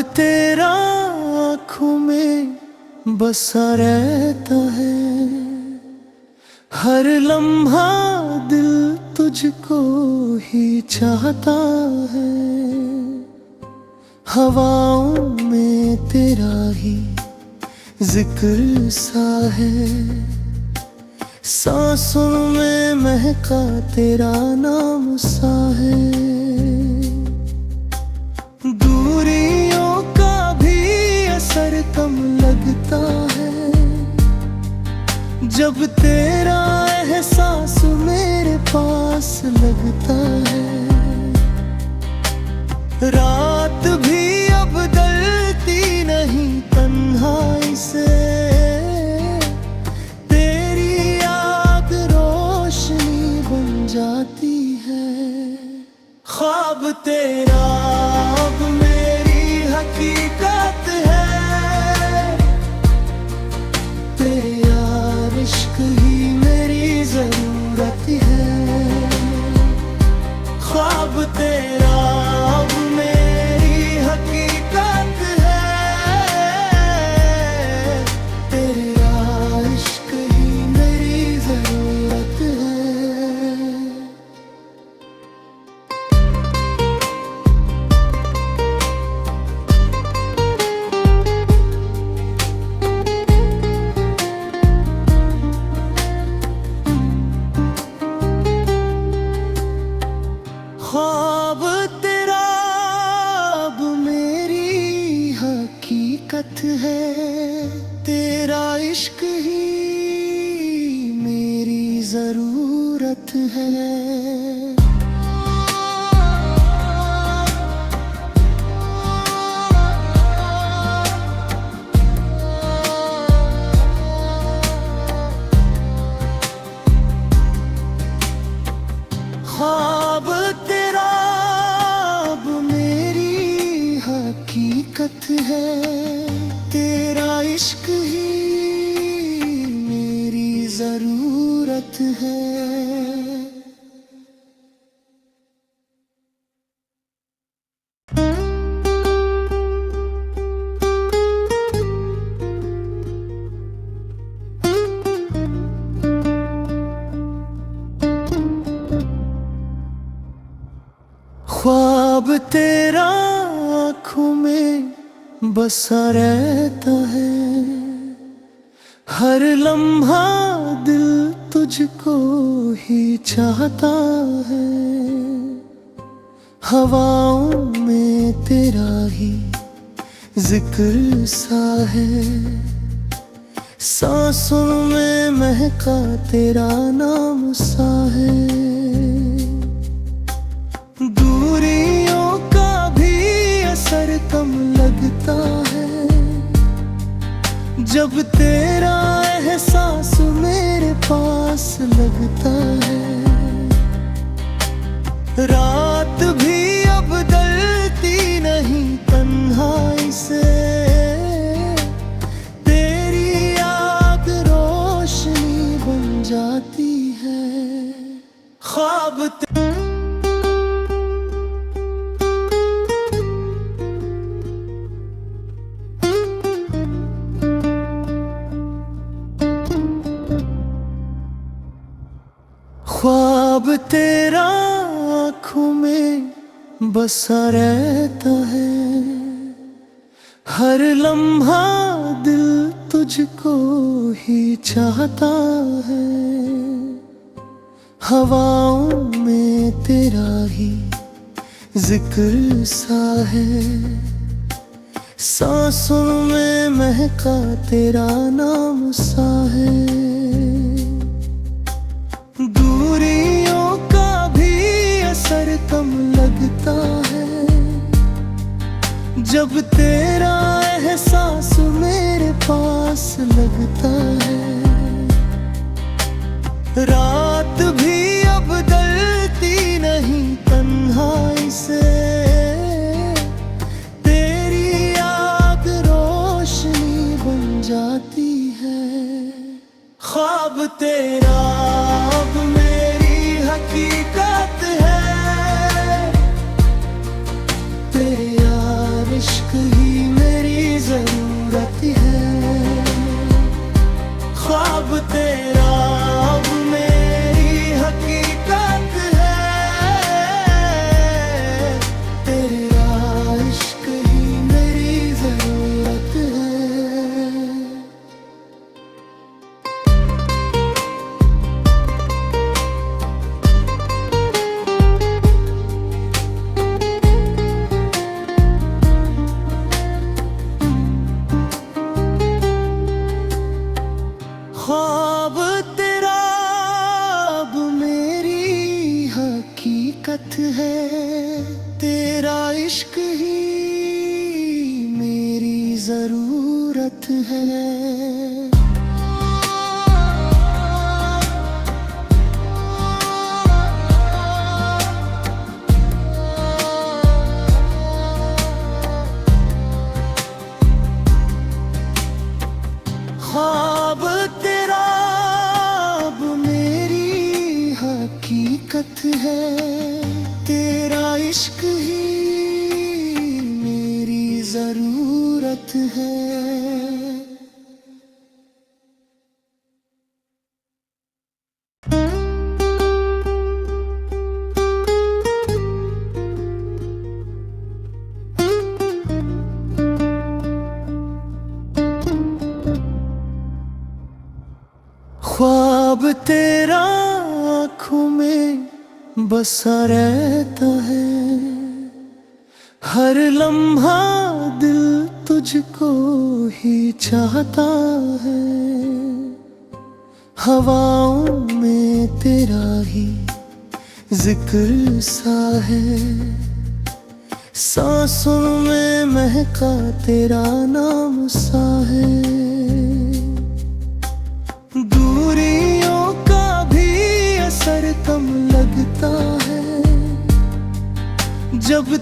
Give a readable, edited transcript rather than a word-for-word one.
तेरा आँखों में बसा रहता है, हर लम्हा दिल तुझको ही चाहता है। हवाओं में तेरा ही जिक्र सा है, सांसों में महका तेरा नाम सा है। दूरियों का भी असर कम लगता है, जब तेरा एहसास मेरे पास लगता है। रात भी अब डरती नहीं तन्हाई से, तेरी याद रोशनी बन जाती है। ख्वाब तेरा अब मेरी हकीकत है, तेरा इश्क ही मेरी जरूरत है। ख्वाब तेरा अब मेरी हकीकत है, तेरा इश्क ही मेरी जरूरत है। ख्वाब तेरा अब मेरी हकीकत है, तेरा इश्क ही मेरी जरूरत है। ख्वाब तेरा अब मेरी हकीकत है, तेरा इश्क ही मेरी जरूरत है। ख्वाब तेरा आँखों में बसा रहता है, हर लम्हा दिल तुझको ही चाहता है। हवाओं में तेरा ही जिक्र सा है, सांसों में महका तेरा नाम सा है। दूरियों का भी असर कम लगता है, जब तेरा एहसास मेरे पास लगता है। रात भी अब डरती नहीं तन्हाई से, तेरी याद रोशनी बन जाती है। ख्वाब ख्वाब तेरा आँखों में बसा रहता है, हर लम्हा दिल तुझको ही चाहता है। हवाओं में तेरा ही जिक्र सा है, सांसों में महका तेरा नाम सा है। दूरियों का भी असर कम लगता है, जब तेरा एहसास मेरे पास लगता है। रात भी अब डरती नहीं तन्हाई से, तेरी याद रोशनी बन जाती है। ख्वाब तेरा अब मेरी हकीकत है, तेरा इश्क ही जरूरत है। ख्वाब तेरा अब मेरी हकीकत है, तेरा इश्क ही मेरी जरूरत है। ख्वाब तेरा आँखों में बसा रहता है, हर लम्हा दिल तुझको ही चाहता है। हवाओं में तेरा ही जिक्र सा है, सांसों में महका तेरा नाम सा है। दूरियों का भी असर कम लगता है जब